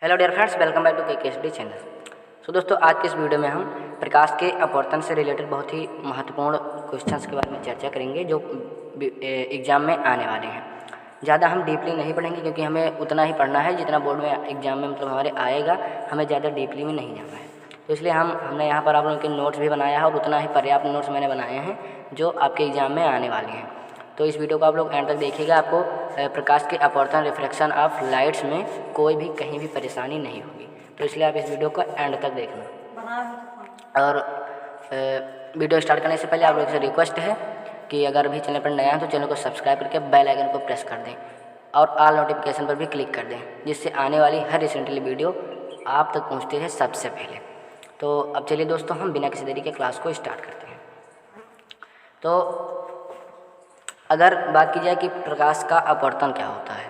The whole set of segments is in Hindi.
Hello dear friends, welcome back to KKSD channel. So दोस्तों, आज के इस वीडियो में हम प्रकाश के अपवर्तन से रिलेटेड बहुत ही महत्वपूर्ण क्वेश्चंस के बारे में चर्चा करेंगे जो एग्ज़ाम में आने वाले हैं। ज़्यादा हम डीपली नहीं पढ़ेंगे क्योंकि हमें उतना ही पढ़ना है जितना बोर्ड में एग्ज़ाम में मतलब हमारे आएगा, हमें ज़्यादा डीपली में नहीं जाना है। तो इसलिए हमने यहाँ पर आप लोगों के नोट्स भी बनाया है और उतना ही पर्याप्त नोट्स मैंने बनाए हैं जो आपके एग्ज़ाम में आने वाले हैं। तो इस वीडियो को आप लोग एंड तक देखिएगा, आपको प्रकाश के अपवर्तन रिफ्रैक्शन ऑफ लाइट्स में कोई भी कहीं भी परेशानी नहीं होगी। तो इसलिए आप इस वीडियो को एंड तक देखना। और वीडियो स्टार्ट करने से पहले आप लोगों से रिक्वेस्ट है कि अगर अभी चैनल पर नया है तो चैनल को सब्सक्राइब करके बेल आइकन को प्रेस कर दें और ऑल नोटिफिकेशन पर भी क्लिक कर दें, जिससे आने वाली हर रिसेंटली वीडियो आप तक पहुँचती है सबसे पहले। तो अब चलिए दोस्तों, हम बिना किसी देरी के क्लास को स्टार्ट करते हैं। तो अगर बात की जाए कि प्रकाश का अपवर्तन क्या होता है,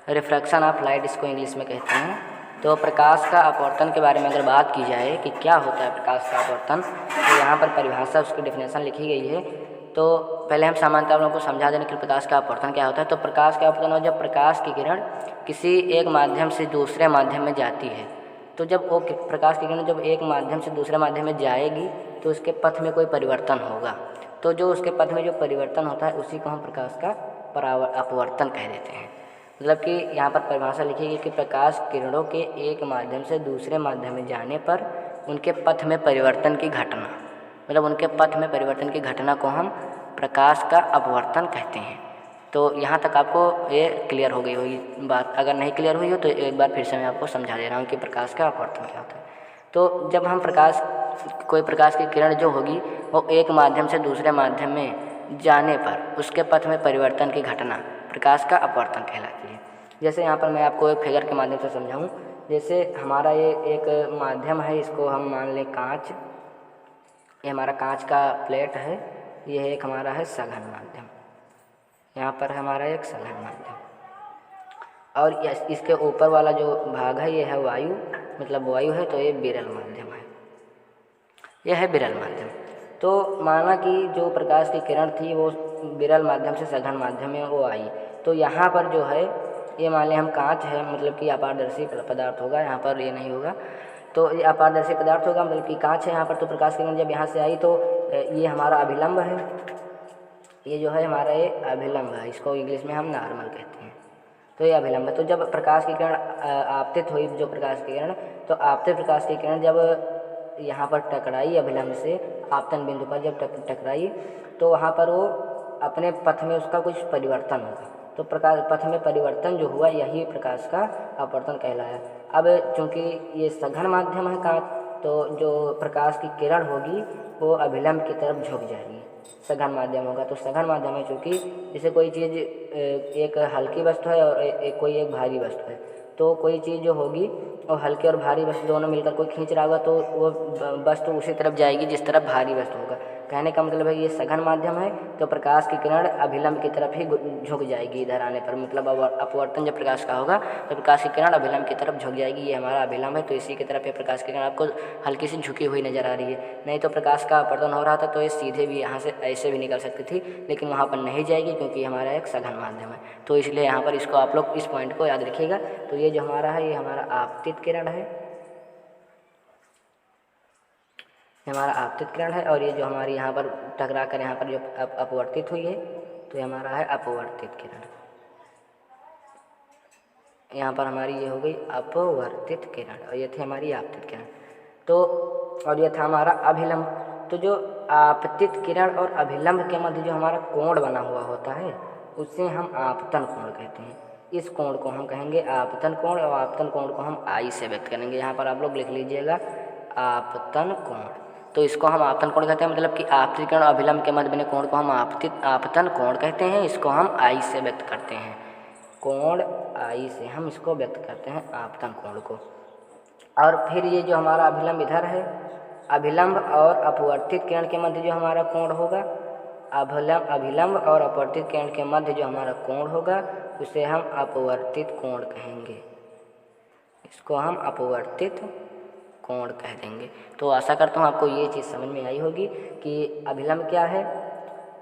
रिफ्रैक्शन ऑफ लाइट इसको इंग्लिश में कहते हैं। तो प्रकाश का अपवर्तन के बारे में अगर बात की जाए कि क्या होता है प्रकाश का अपवर्तन, तो यहाँ पर परिभाषा उसकी डेफिनेशन लिखी गई है। तो पहले हम सामान्यतः लोगों को समझा देने कि प्रकाश का अपवर्तन क्या होता है। तो प्रकाश का अपवर्तन जब प्रकाश की किरण किसी एक माध्यम से दूसरे माध्यम में जाती है, तो जब वो प्रकाश की किरण जब एक माध्यम से दूसरे माध्यम में जाएगी तो उसके पथ में कोई परिवर्तन होगा। तो जो उसके पथ में जो परिवर्तन होता है उसी को हम प्रकाश का अपवर्तन कह देते हैं। मतलब कि यहाँ पर परिभाषा लिखी गई कि प्रकाश किरणों के एक माध्यम से दूसरे माध्यम में जाने पर उनके पथ में परिवर्तन की घटना, मतलब उनके पथ में परिवर्तन की घटना को हम प्रकाश का अपवर्तन कहते हैं। तो यहाँ तक आपको ये क्लियर हो गई होगी बात। अगर नहीं क्लियर हुई हो तो एक बार फिर से मैं आपको समझा दे रहा हूँ कि प्रकाश का अपवर्तन क्या होता है। तो जब हम कोई प्रकाश की किरण जो होगी वो एक माध्यम से दूसरे माध्यम में जाने पर उसके पथ में परिवर्तन की घटना प्रकाश का अपवर्तन कहलाती है। जैसे यहाँ पर मैं आपको एक फिगर के माध्यम से समझाऊँ। जैसे हमारा ये एक माध्यम है, इसको हम मान लें कांच। ये हमारा कांच का प्लेट है, यह एक हमारा है सघन माध्यम। यहाँ पर हमारा एक सघन माध्यम और इसके ऊपर वाला जो भाग है ये है वायु, मतलब वायु है, तो ये विरल माध्यम है, यह है विरल माध्यम। तो माना कि जो प्रकाश की किरण थी वो विरल माध्यम से सघन माध्यम में वो आई। तो यहाँ पर जो है ये मान लें हम कांच है, मतलब कि अपारदर्शी पदार्थ होगा, यहाँ पर ये नहीं होगा। तो ये अपारदर्शी पदार्थ होगा, मतलब कि कांच है यहाँ पर। तो प्रकाश की किरण जब यहाँ से आई तो ये हमारा अभिलंब है, ये जो है हमारा ये अभिलंब है, इसको इंग्लिश में हम नॉर्मल कहते हैं। तो ये अभिलंब है। तो जब प्रकाश की किरण आपतित हुई, जो प्रकाश की किरण, तो आपतित प्रकाश की किरण जब यहाँ पर टकराई अभिलंब से आपतन बिंदु पर जब टकराई तो वहाँ पर वो अपने पथ में उसका कुछ परिवर्तन होगा। तो प्रकाश पथ में परिवर्तन जो हुआ यही प्रकाश का अपवर्तन कहलाया। अब चूँकि ये सघन माध्यम है कांच, तो जो प्रकाश की किरण होगी वो अभिलंब की तरफ झुक जाएगी, सघन माध्यम होगा। तो सघन माध्यम है चूँकि जैसे कोई चीज़ एक हल्की वस्तु है और कोई एक भारी वस्तु है, तो कोई चीज़ जो होगी और हल्के और भारी वस्तु दोनों मिलकर कोई खींच रहा होगा तो वो वस्तु उसी तरफ जाएगी जिस तरफ भारी वस्तु होगा। कहने का मतलब है ये सघन माध्यम है तो प्रकाश की किरण अभिलंब की तरफ ही झुक जाएगी इधर आने पर। मतलब अपवर्तन जब प्रकाश का होगा तो प्रकाश की किरण अभिलंब की तरफ झुक जाएगी। ये हमारा अभिलंब है, तो इसी की तरफ ये प्रकाश की किरण आपको हल्की सी झुकी हुई नजर आ रही है। नहीं तो प्रकाश का अपवर्तन हो रहा था तो ये सीधे भी यहाँ से ऐसे भी निकल सकती थी, लेकिन वहाँ पर नहीं जाएगी क्योंकि हमारा एक सघन माध्यम है। तो इसलिए यहाँ पर इसको आप लोग इस पॉइंट को याद रखिएगा। तो ये जो हमारा है ये हमारा आपतित किरण है, हमारा आपतित किरण है। और ये जो हमारी यहाँ पर टकरा कर यहाँ पर जो अपवर्तित हुई है तो ये हमारा है अपवर्तित किरण। यहाँ पर हमारी ये हो गई अपवर्तित किरण और ये थी हमारी आपतित किरण। तो और ये था हमारा अभिलंब। तो जो आपतित किरण और अभिलंब के मध्य जो हमारा कोण बना हुआ होता है उसे हम आपतन कोण कहते हैं। इस कोण को हम कहेंगे आपतन कोण और आपतन कोण को हम आई से व्यक्त करेंगे। यहाँ पर आप लोग लिख लीजिएगा आपतन कोण। तो इसको हम आपतन कोण कहते हैं, मतलब कि आपतित किरण और अभिलंब के मध्य बने कोण को हम आपतन कोण कहते हैं। इसको हम आई से व्यक्त करते हैं, कोण आई से हम इसको व्यक्त करते हैं आपतन कोण को। और फिर ये जो हमारा अभिलंब इधर है, अभिलंब और अपवर्तित किरण के मध्य जो हमारा कोण होगा, अभिलंब और अपवर्तित किरण के मध्य जो हमारा कोण होगा उसे हम अपवर्तित कोण कहेंगे। इसको हम अपवर्तित कोण कह देंगे। तो आशा करता हूँ आपको ये चीज़ समझ में आई होगी कि अभिलंब क्या है,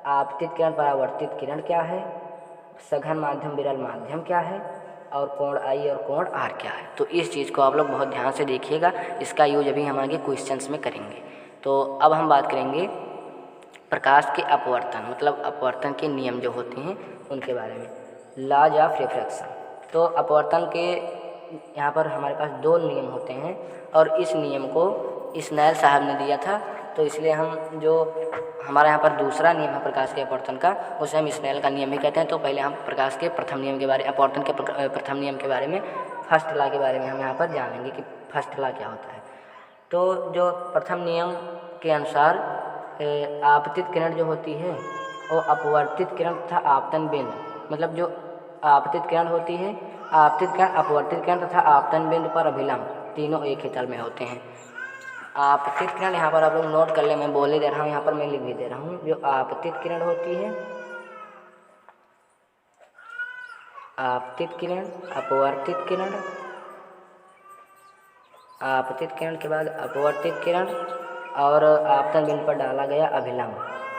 आपतित किरण परावर्तित किरण क्या है, सघन माध्यम विरल माध्यम क्या है और कोण आई और कोण आर क्या है। तो इस चीज़ को आप लोग बहुत ध्यान से देखिएगा, इसका यूज अभी हम आगे क्वेश्चंस में करेंगे। तो अब हम बात करेंगे प्रकाश के अपवर्तन, मतलब अपवर्तन के नियम जो होते हैं उनके बारे में, लॉज ऑफ रिफ्रैक्शन। तो अपवर्तन के यहाँ पर हमारे पास 2 नियम होते हैं और इस नियम को स्नेल साहब ने दिया था, तो इसलिए हम जो हमारे यहाँ पर दूसरा नियम है प्रकाश के अपवर्तन का, उसे हम स्नेल का नियम भी कहते हैं। तो पहले हम प्रकाश के प्रथम नियम के बारे, अपवर्तन के प्रथम नियम के बारे में, फर्स्ट लॉ के बारे में हम यहाँ पर जानेंगे कि फर्स्ट लॉ क्या होता है। तो जो प्रथम नियम के अनुसार आपतित किरण जो होती है वो अपवर्तित किरण तथा आपतन बिंदु, मतलब जो आपतित किरण होती है, आपतित किरण, अपवर्तित किरण तथा आपतन बिंदु पर अभिलंब, तीनों एक ही तल में होते हैं। आपतित किरण यहाँ पर आप लोग नोट कर ले, मैं बोले दे रहा हूँ, यहाँ पर मैं लिख भी दे रहा हूँ। जो आपतित किरण होती है, आपतित किरण, अपवर्तित किरण, आपतित किरण के बाद अपवर्तित किरण और आपतन बिंदु पर डाला गया अभिलंब,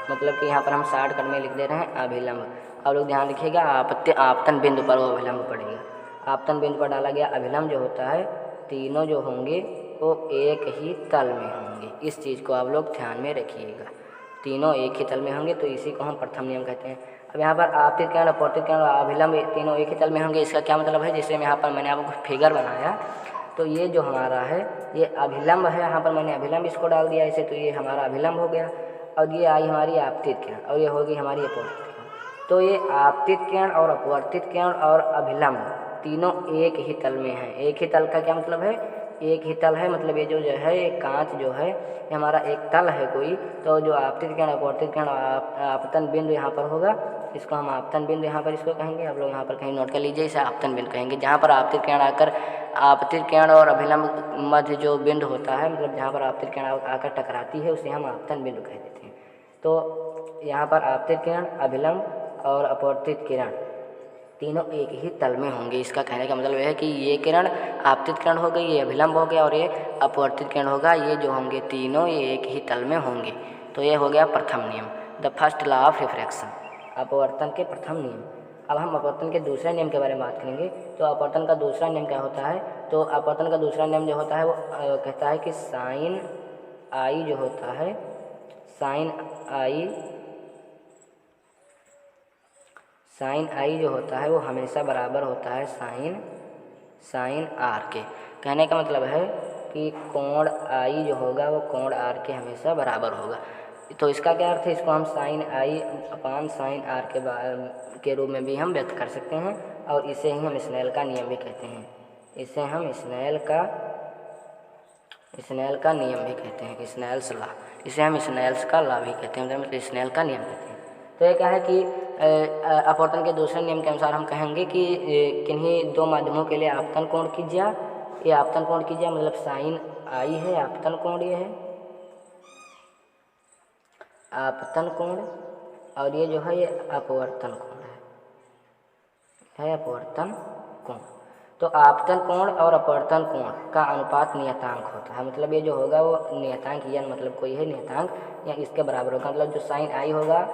मतलब कि यहाँ पर हम शॉर्टकट में लिख दे रहे हैं अभिलंब। आप लोग ध्यान रखिएगा, आपतन बिंदु पर वो अभिलंब पड़ेगा। आपतन बिंदु पर डाला गया अभिलंब जो होता है, तीनों जो होंगे वो एक ही तल में होंगे। इस चीज़ को आप लोग ध्यान में रखिएगा, तीनों एक ही तल में होंगे, तो इसी को हम प्रथम नियम कहते हैं। अब यहाँ पर आपतित किरण, अपवर्तित किरण और अभिलंब तीनों एक ही तल में होंगे, इसका क्या मतलब है, जैसे यहाँ पर मैंने आपको फिगर बनाया, तो ये जो हमारा है ये अभिलंब है, यहाँ पर मैंने अभिलंब इसको डाल दिया ऐसे, तो ये हमारा अभिलंब हो गया। और ये आई हमारी आपतित किरण और ये होगी हमारी अपवर्तित किरण। तो ये आपतित किरण और अपवर्तित किरण और अभिलंब तीनों एक ही तल में हैं। एक ही तल का क्या मतलब है, एक ही तल है, मतलब ये जो है एक कांच जो है ये हमारा एक तल है कोई, तो जो आपतित किरण, अपवर्तित किरण, आपतन बिंदु यहाँ पर होगा, इसको हम आपतन बिंदु यहाँ पर इसको कहेंगे। आप लोग यहाँ पर कहीं नोट कर लीजिए, इसे आपतन बिंदु कहेंगे। जहाँ पर आपतित किरण आकर, आपतित किरण और अभिलंब मध्य जो बिंदु होता है, मतलब जहाँ पर आपतित किरण आकर टकराती है, उसे हम आपतन बिंदु कह देते हैं। तो यहाँ पर आपतित किरण, अभिलंब और अपवर्तित किरण तीनों एक ही तल में होंगे। इसका कहने का मतलब यह है कि ये किरण आपतित किरण हो गई, ये अभिलंब हो गया और ये अपवर्तित किरण होगा, ये जो होंगे तीनों ये एक ही तल में होंगे। तो ये हो गया प्रथम नियम, the first law of refraction, अपवर्तन के प्रथम नियम। अब हम अपवर्तन के दूसरे नियम के बारे में बात करेंगे। तो अपवर्तन का दूसरा नियम क्या होता है, तो अपवर्तन का दूसरा नियम जो होता है वो कहता है कि साइन आई जो होता है, साइन आई जो होता है वो हमेशा बराबर होता है साइन आर के। कहने का मतलब है कि कोण आई जो होगा वो कोण आर के हमेशा बराबर होगा। तो इसका क्या अर्थ है, इसको हम sine i upon sine r के रूप में भी हम व्यक्त कर सकते हैं, और इसे ही हम स्नेल का नियम भी कहते हैं। इसे हम स्नेल का नियम भी कहते हैं, स्नेल्स लॉ। इसे हम स्नेल्स का लॉ भी कहते हैं, मतलब स्नेल का नियम कहते हैं। तो ये क्या है कि अपवर्तन के दूसरे नियम के अनुसार हम कहेंगे कि किन्हीं दो माध्यमों के लिए आपतन कोण कीजिए, ये आपतन कोण कीजिए, मतलब साइन आई है आपतन कोण, ये है आपतन कोण, और ये जो है ये अपवर्तन कोण है अपवर्तन कोण। तो आपतन कोण और अपवर्तन कोण का अनुपात नियतांक होता है, मतलब ये जो होगा वो नियतांक, या मतलब कोई है नियतांक या इसके बराबर होगा, मतलब जो साइन आई होगा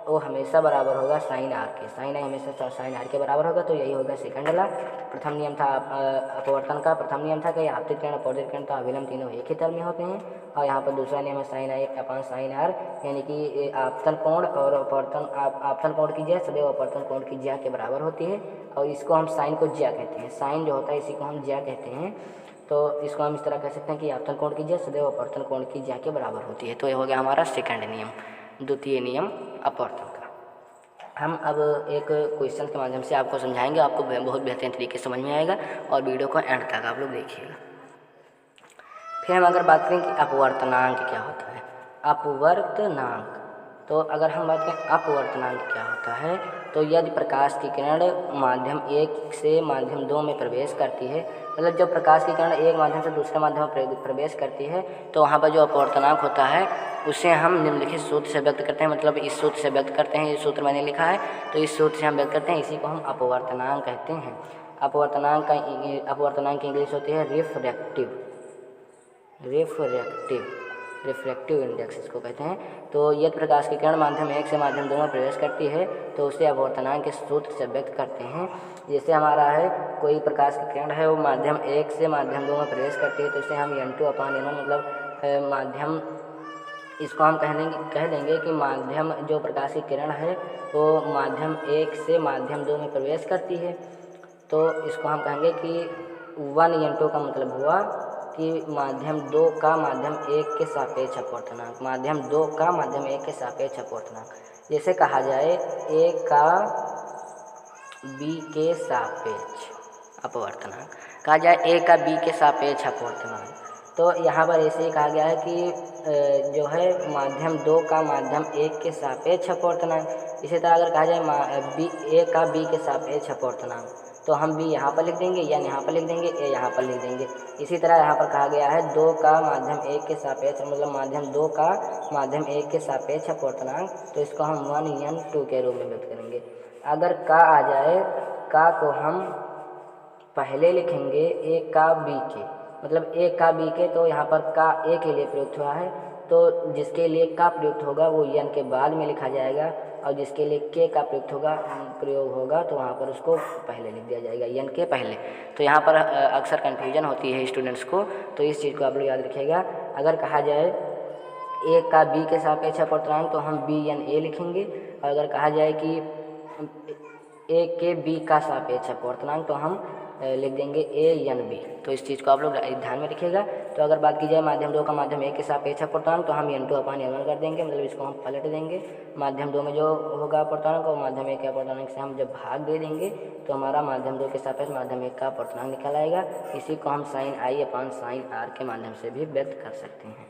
वो हमेशा बराबर होगा साइन आर के, साइन आई हमेशा साइन आर के बराबर होगा। तो यही होगा सेकंड लॉ। प्रथम नियम था अपवर्तन का, प्रथम नियम था कि आपतित किरण, अपवर्तित किरण तो अभिलंब तीनों एक ही तल में होते हैं। और यहाँ पर दूसरा नियम है sine i upon sine r, यानी कि आपतन कोण और अपवर्तन, आपतन कोण की ज्या सदैव अपवर्तन कोण की ज्या के बराबर होती है, और इसको हम साइन को ज्या कहते हैं। साइन जो होता है इसी को हम ज्या कहते हैं। तो इसको हम इस तरह कह सकते हैं कि आपतन कोण की ज्या सदैव अपवर्तन कोण की ज्या के बराबर होती है। तो ये हो गया हमारा सेकंड नियम, द्वितीय नियम अपवर्तन का। हम अब एक क्वेश्चन के माध्यम से आपको समझाएंगे, आपको बहुत बेहतरीन तरीके से समझ में आएगा, और वीडियो को एंड तक आप लोग देखिएगा। फिर हम अगर बात करें कि अपवर्तनांक क्या होता है, अपवर्तनांक, तो अगर हम बात करें अपवर्तनांक क्या होता है, तो यदि प्रकाश की किरण माध्यम 1 से माध्यम 2 में प्रवेश करती है, मतलब जब प्रकाश की किरण एक माध्यम से दूसरे माध्यम में प्रवेश करती है, तो वहाँ पर जो अपवर्तनांक होता है उसे हम निम्नलिखित सूत्र से व्यक्त करते हैं, मतलब इस सूत्र से व्यक्त करते हैं। ये सूत्र मैंने लिखा है, तो इस सूत्र से हम व्यक्त करते हैं, इसी को हम अपवर्तनांक कहते हैं। अपवर्तनांक की इंग्लिश होती है रिफ्रैक्टिव। रिफ्रैक्टिव इंडेक्स इसको कहते हैं। तो यदि प्रकाश की किरण माध्यम 1 से माध्यम 2 में प्रवेश करती है तो उसे अपवर्तनांक के सूत्र से व्यक्त करते हैं। जैसे हमारा है कोई प्रकाश की किरण है वो माध्यम 1 से माध्यम 2 में प्रवेश करती है तो इसे हम n2/n1 मतलब माध्यम, इसको हम कह देंगे कि माध्यम जो प्रकाश की किरण है वो माध्यम 1 से माध्यम 2 में प्रवेश करती है। तो इसको हम कहेंगे कि 1n2 का मतलब हुआ कि माध्यम 2 का माध्यम 1 के सापेक्ष अपवर्तनांक, माध्यम 2 का माध्यम 1 के सापेक्ष अपवर्तनांक। जैसे कहा जाए A का B के सापेक्ष अपवर्तनांक, कहा जाए A का B के सापेक्ष अपवर्तनांक, तो यहाँ पर ऐसे ही कहा गया है कि जो है माध्यम 2 का माध्यम 1 के सापेक्ष अपवर्तनांक। इसी तरह अगर कहा जाए A का B के सापेक्ष अपवर्तनांक तो हम B यहाँ पर लिख देंगे, n यहाँ पर लिख देंगे, A यहाँ पर लिख देंगे। इसी तरह यहाँ पर कहा गया है 2 का माध्यम 1 के सापेक्ष मतलब माध्यम 2 का माध्यम 1 के सापेक्ष अपवर्तनांक, तो इसको हम 1n2 के रूप में व्यक्त करेंगे। अगर का आ जाए, का को हम पहले लिखेंगे A का B के, मतलब A का B के, तो यहाँ पर का A के लिए प्रयुक्त हुआ है तो जिसके लिए का प्रयुक्त होगा वो n के बाद में लिखा जाएगा, और जिसके लिए के का प्रयोग होगा तो वहाँ पर उसको पहले लिख दिया जाएगा, n के पहले। तो यहाँ पर अक्सर कन्फ्यूजन होती है स्टूडेंट्स को, तो इस चीज़ को आप लोग याद रखिएगा। अगर कहा जाए A का B के सापेक्ष अपवर्तनांक तो हम BNA लिखेंगे, और अगर कहा जाए कि A के B का सापेक्ष अपवर्तनांक तो हम लिख देंगे ANB। तो इस चीज़ को आप लोग ध्यान में रखिएगा। तो अगर बात की जाए माध्यम 2 का माध्यम 1 के सापेक्ष अपवर्तनांक तो हम n2/n1 कर देंगे, मतलब इसको हम पलट देंगे। माध्यम 2 में जो होगा अपवर्तनांक और माध्यम 1 के अपवर्तनांक से हम जब भाग दे देंगे तो हमारा माध्यम 2 के सापेक्ष माध्यम 1 का अपवर्तनांक निकल आएगा। इसी को हम sin I/sin R के माध्यम से भी व्यक्त कर सकते हैं।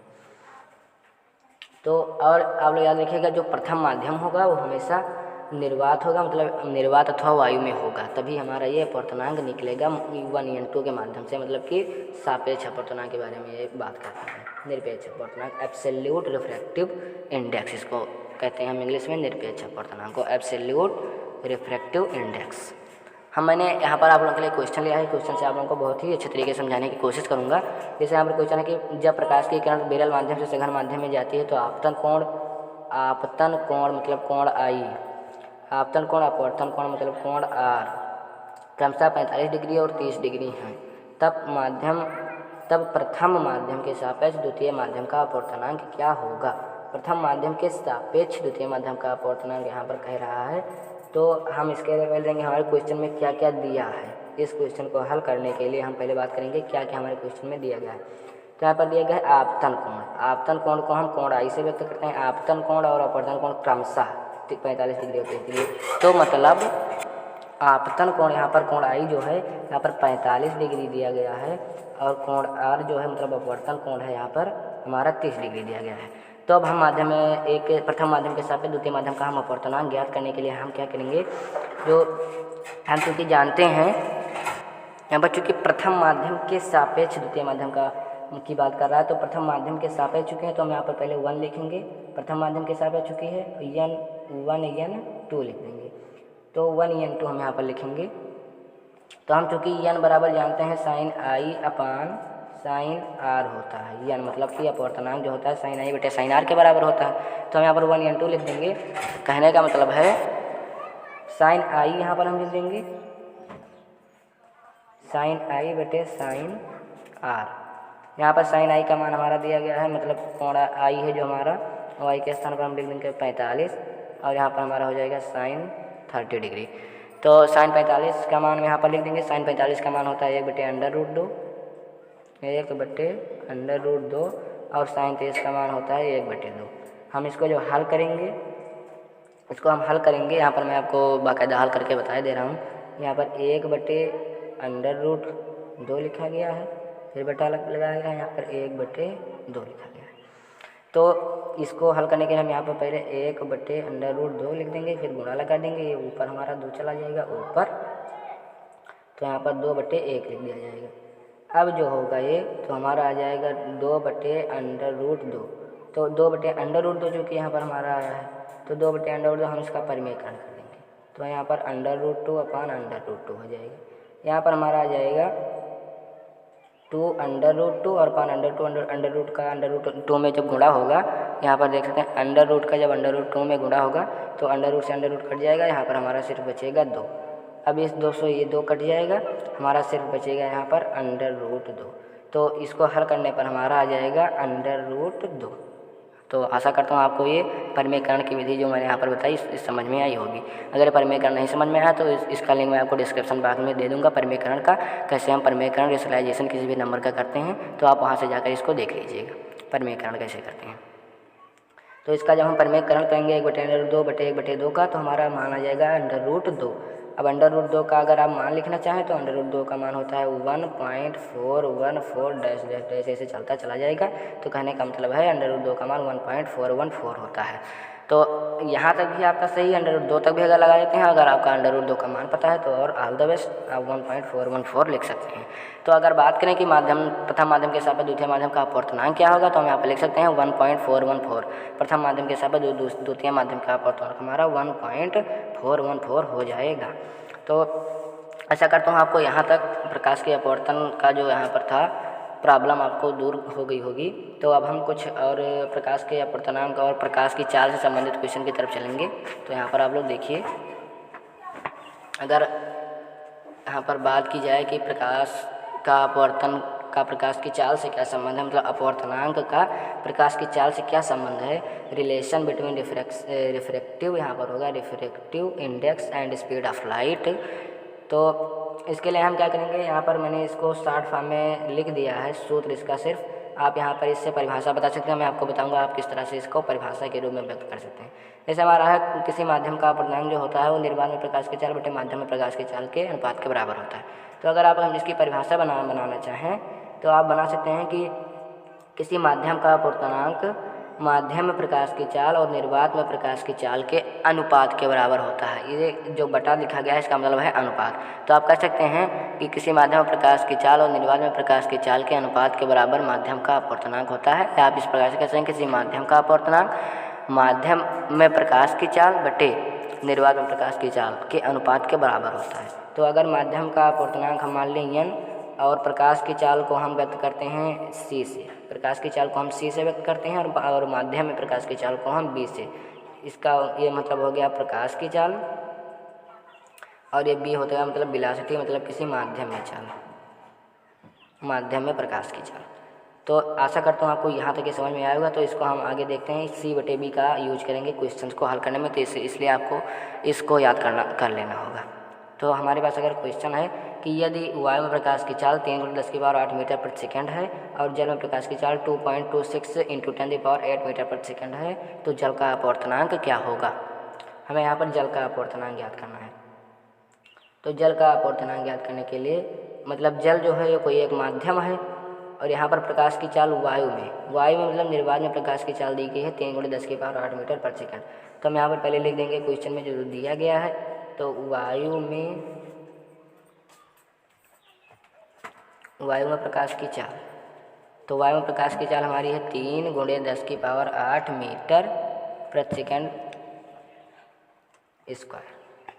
तो और आप लोग याद रखिएगा जो प्रथम माध्यम होगा वो हमेशा निर्वात होगा, मतलब निर्वात अथवा वायु में होगा, तभी हमारा ये अपवर्तनांक निकलेगा 1n2 के माध्यम से, मतलब कि सापेक्ष अपवर्तनांक के बारे में ये बात करते हैं। निरपेक्ष अपवर्तनांक एब्सोल्यूट रिफ्रैक्टिव इंडेक्स, इसको कहते हैं हम इंग्लिश में निरपेक्ष अपवर्तनांक को एब्सोल्यूट रिफ्रैक्टिव इंडेक्स। मैंने यहाँ पर आप लोगों के लिए क्वेश्चन लिया है, क्वेश्चन से आप लोगों को बहुत ही अच्छे तरीके से समझाने की कोशिश करूँगा। जैसे यहाँ पर क्वेश्चन है कि जब प्रकाश की किरण विरल माध्यम से सघन माध्यम में जाती है तो आपतन कोण मतलब कोण I, आपतन कोण अपवर्तन कोण मतलब कोण R क्रमशः 45 डिग्री और 30 डिग्री हैं, तब प्रथम माध्यम के सापेक्ष द्वितीय माध्यम का अपवर्तनांक क्या होगा। प्रथम माध्यम के सापेक्ष द्वितीय माध्यम का अपवर्तनांक यहाँ पर कह रहा है, तो हम इसके पहले देंगे हमारे क्वेश्चन में क्या क्या दिया है। इस क्वेश्चन को हल करने के लिए हम पहले बात करेंगे क्या क्या हमारे क्वेश्चन में दिया गया है। तो यहाँ पर दिया गया है आपतन कोण। आपतन कोण को हम कोण I से व्यक्त करते हैं। आपतन कोण और अपवर्तन कोण क्रमशः 45 डिग्री और 30 डिग्री, तो मतलब आपतन कोण यहाँ पर कोण I जो है यहाँ पर 45 डिग्री दिया गया है, और कोण R जो है मतलब अपवर्तन कोण है यहाँ पर हमारा 30 डिग्री दिया गया है। तो अब हम माध्यम एक प्रथम माध्यम के सापेक्ष द्वितीय माध्यम का हम अपवर्तनांक ज्ञात करने के लिए हम क्या करेंगे, जो हम चूँकि जानते हैं यहाँ पर चूँकि प्रथम माध्यम के सापेक्ष द्वितीय माध्यम का की बात कर रहा है, तो प्रथम माध्यम के सापेक्ष चुके हैं तो हम यहाँ पर पहले 1 लिखेंगे। प्रथम माध्यम के सापेक्ष चुकी है 1n2 लिख देंगे, तो 1n2 हम यहाँ पर लिखेंगे। तो हम चूँकि n बराबर जानते हैं sin I/sin R होता है, n मतलब कि अपवर्तनांक जो होता है sin I/sin R के बराबर होता है, तो हम यहाँ पर 1n2 लिख देंगे। कहने का मतलब है sin I यहाँ पर हम लिख देंगे sin I/sin R। यहाँ पर sin I का मान हमारा दिया गया है, मतलब कोण I है जो हमारा, y के स्थान पर हम लिख देंगे 45, और यहाँ पर हमारा हो जाएगा sin 30 डिग्री। तो sin 45 का मान यहाँ पर लिख देंगे। sin 45 का मान होता है 1/√2, 1/√2, और sin 30 का मान होता है 1/2। हम इसको जो हल करेंगे, इसको हम हल करेंगे, यहाँ पर मैं आपको बाकायदा हल करके बता दे रहा हूँ। यहाँ पर 1/√2 लिखा गया है, फिर बटा लगाया गया है, यहाँ पर 1/2 लिखा गया है। तो इसको हल करने के लिए हम यहाँ पर पहले 1/√2 लिख देंगे, फिर गुणा लगा देंगे, ये ऊपर हमारा 2 चला जाएगा ऊपर, तो यहाँ पर 2/1 लिख दिया जाएगा। अब जो होगा ये तो हमारा आ जाएगा 2/√2। तो 2/√2 जो कि यहाँ पर हमारा आया है, तो 2/√2 हम इसका परिमेयकरण कर देंगे, तो यहाँ पर √2/√2 हो जाएगा। यहाँ पर हमारा आ जाएगा 2 और पान अंडर रूट का अंडर रूट 2 में जब गुणा होगा, यहाँ पर देख सकते हैं अंडर रूट का जब अंडर रूट 2 में गुणा होगा तो अंडर रूट से अंडर रूट कट जाएगा, यहाँ पर हमारा सिर्फ बचेगा 2। अब इस 2 से ये 2 कट जाएगा, हमारा सिर्फ बचेगा यहाँ पर अंडर रूट 2। तो इसको हल करने पर हमारा आ जाएगा अंडर रूट 2। तो आशा करता हूँ आपको ये परिमेयकरण की विधि जो मैंने यहाँ पर बताई इस समझ में आई होगी। अगर परिमेयकरण नहीं समझ में आया तो इसका लिंक मैं आपको डिस्क्रिप्शन बॉक्स में दे दूँगा। परिमेयकरण का कैसे हम परिमेयकरण रेशनलाइजेशन किसी भी नंबर का करते हैं, तो आप वहाँ से जाकर इसको देख लीजिएगा परिमेयकरण कैसे करते हैं। तो इसका जब हम परिमेयकरण करेंगे 1/2 का, तो हमारा मान आ जाएगा अंडर रूट 2। अब अंडर रूट 2 का अगर आप मान लिखना चाहें तो अंडर रूट 2 का मान होता है 1.414 डैश डैश डैश, ऐसे चलता चला जाएगा। तो कहने का मतलब है अंडर रूट 2 का मान 1.414 होता है। तो यहाँ तक भी आपका सही, अंडर रूट 2 तक भी अगर लगा देते हैं, अगर आपका अंडर रूट 2 का मान पता है तो और ऑल द बेस्ट, आप 1.414 लिख सकते हैं। तो अगर बात करें कि माध्यम प्रथम माध्यम के सापेक्ष द्वितीय माध्यम का अपवर्तनांक क्या होगा, तो हम यहाँ पर लिख सकते हैं 1.414। प्रथम माध्यम के सापेक्ष द्वितीय माध्यम का अपवर्तनांक हमारा 1.414 हो जाएगा। तो ऐसा करता हूँ आपको यहाँ तक प्रकाश के अपवर्तन का जो यहाँ पर था प्रॉब्लम आपको दूर हो गई होगी। तो अब हम कुछ और प्रकाश के अपवर्तनांक और प्रकाश की चाल से संबंधित क्वेश्चन की तरफ चलेंगे। तो यहाँ पर आप लोग देखिए, अगर यहाँ पर बात की जाए कि प्रकाश का अपवर्तन का प्रकाश की चाल से क्या संबंध है, मतलब अपवर्तनांक का प्रकाश की चाल से क्या संबंध है, रिलेशन बिटवीन रिफ्रैक्टिव, यहाँ पर होगा refractive index and speed of light. तो इसके लिए हम क्या करेंगे, यहाँ पर मैंने इसको शॉर्ट फॉर्म में लिख दिया है सूत्र इसका, सिर्फ आप यहाँ पर इससे परिभाषा बता सकते हैं। मैं आपको बताऊंगा आप किस तरह से इसको परिभाषा के रूप में व्यक्त कर सकते हैं। जैसे हमारा है किसी माध्यम का अपवर्तनांक जो होता है वो निर्वात में प्रकाश की चाल बटे माध्यम में प्रकाश की चाल के अनुपात के बराबर होता है। तो अगर आप हम इसकी परिभाषा बनाना चाहें तो आप बना सकते हैं कि किसी माध्यम का अपवर्तनांक माध्यम में प्रकाश की चाल और निर्वात में प्रकाश की चाल के अनुपात के बराबर होता है। ये जो बटा लिखा गया है इसका मतलब है अनुपात। तो आप कह सकते हैं कि किसी माध्यम में प्रकाश की चाल और निर्वात में प्रकाश की चाल के अनुपात के बराबर माध्यम का अपवर्तनांक होता है। या आप इस प्रकार से कह सकते हैं किसी माध्यम का अपवर्तनांक माध्यम में प्रकाश की चाल बटे निर्वात में प्रकाश की चाल के अनुपात के बराबर होता है। तो अगर माध्यम का अपवर्तनांक हम मान लें n और प्रकाश की चाल को हम व्यक्त करते हैं c से, प्रकाश की चाल को हम c से व्यक्त करते हैं और माध्यम में प्रकाश की चाल को हम b से। इसका ये मतलब हो गया प्रकाश की चाल, और ये b होता है मतलब वेलोसिटी, मतलब किसी माध्यम में चाल, माध्यम में प्रकाश की चाल। तो आशा करता हूँ आपको यहाँ तक ये समझ में आया होगा। तो इसको हम आगे देखते हैं, c/b का यूज करेंगे क्वेश्चंस को हल करने में। तो इसलिए आपको इसको याद कर लेना होगा। तो हमारे पास अगर क्वेश्चन है कि यदि वायु में प्रकाश की चाल 10⁻⁸ मीटर प्रति सेकंड है और जल में प्रकाश की चाल 2.26 × 10⁸ मीटर प्रति सेकंड है, तो जल का अपवर्तनांक क्या होगा। हमें यहाँ पर जल का अपवर्तनांक याद करना है। तो जल का अपवर्तनांक याद करने के लिए मतलब जल जो है ये कोई एक माध्यम है और यहाँ पर प्रकाश की चाल वायु में मतलब निर्वात में प्रकाश की चाल दी गई है 10⁻⁸ मीटर प्रति सेकंड। तो हम यहाँ पर पहले लिख देंगे क्वेश्चन में जो दिया गया है। तो वायु में प्रकाश की चाल, तो वायु में प्रकाश की चाल हमारी है 3 × 10⁸ मीटर प्रति सेकंड स्क्वायर,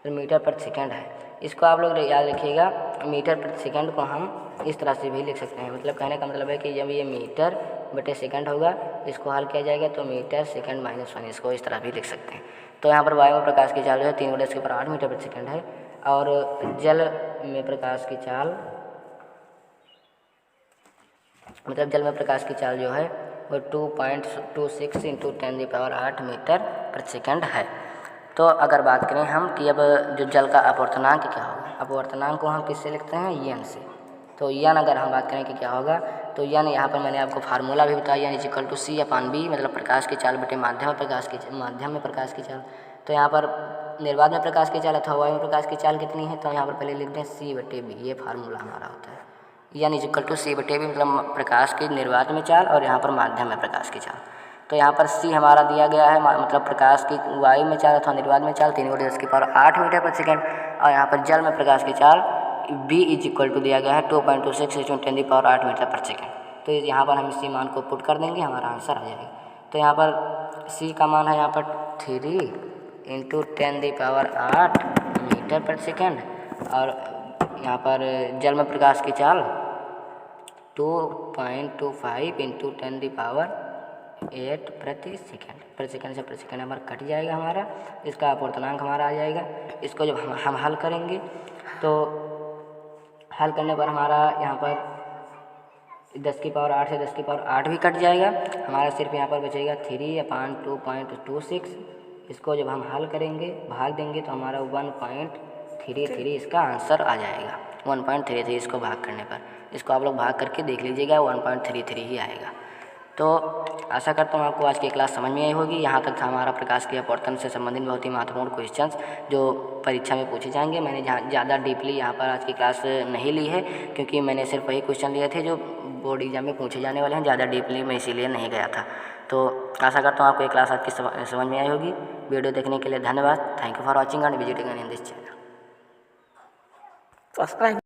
तो मीटर प्रति सेकंड है। इसको आप लोग याद रखिएगा, मीटर प्रति सेकंड को हम इस तरह से भी लिख सकते हैं। मतलब कहने का मतलब है कि जब ये मीटर बटे सेकंड होगा इसको हल किया जाएगा तो मीटर सेकंड -1, इसको इस तरह भी लिख सकते हैं। तो यहाँ पर वायु में प्रकाश की चाल जो है 3 × 10⁸ मीटर प्रति सेकंड है और जल में प्रकाश की चाल मतलब जल में प्रकाश की चाल जो है वो 2.26 × 10⁸ मीटर प्रति सेकंड है। तो अगर बात करें हम कि अब जो जल का अपवर्तनांक क्या होगा, अपवर्तनांक को हम किससे लिखते हैं, n से। तो n अगर हम बात करें कि क्या होगा, तो n यहाँ पर मैंने आपको फार्मूला भी बताया, n = c/b, मतलब प्रकाश की चाल बटे माध्यम में प्रकाश की चाल। तो यहाँ पर निर्वात में प्रकाश की चाल अथवा वायु में प्रकाश की चाल कितनी है, तो यहाँ पर पहले लिख दें c/b, ये फार्मूला हमारा होता है। n = c/b मतलब प्रकाश की निर्वात में चाल और यहाँ पर माध्यम में प्रकाश की चाल। तो यहाँ पर c हमारा दिया गया है मतलब प्रकाश की वायु में चाल अथवा निर्वात में चाल 3 × 10⁸ मीटर प्रति सेकंड, और यहाँ पर जल में प्रकाश की चाल b = दिया गया है 2.26 × 10⁸ मीटर प्रति सेकंड। तो यहाँ पर हम इसी मान को पुट कर देंगे, हमारा आंसर आ जाएगा। तो यहाँ पर c का मान है यहाँ पर 3 × 10⁸ मीटर प्रति सेकंड, और यहाँ पर जल में प्रकाश की चाल 2.25 इंटू 10⁸ प्रति सेकेंड से प्रति सेकेंड हमारा कट जाएगा हमारा, इसका अपूर्णांक हमारा आ जाएगा। इसको जब हम हल करेंगे तो हल करने पर हमारा यहाँ पर 10⁸ से 10⁸ भी कट जाएगा हमारा, सिर्फ यहाँ पर बचेगा 3/2.26। इसको जब हम हल करेंगे भाग देंगे तो हमारा 1.33 इसका आंसर आ जाएगा। 1.33 इसको भाग करने पर, इसको आप लोग भाग करके देख लीजिएगा 1.33 ही आएगा। तो आशा करता हूँ आपको आज की क्लास समझ में आई होगी। यहाँ तक था हमारा प्रकाश की अपवर्तन से संबंधित बहुत ही महत्वपूर्ण क्वेश्चंस जो परीक्षा में पूछे जाएंगे। मैंने ज़्यादा डीपली यहाँ पर आज की क्लास नहीं ली है, क्योंकि मैंने सिर्फ वही क्वेश्चन लिए थे जो बोर्ड एग्जाम में पूछे जाने वाले हैं। ज़्यादा डीपली मैं इसीलिए नहीं गया था। तो आशा करता हूँ आपको ये क्लास आज की समझ में आई होगी। वीडियो देखने के लिए धन्यवाद। Thank you for watching and visiting in this channel. Subscribe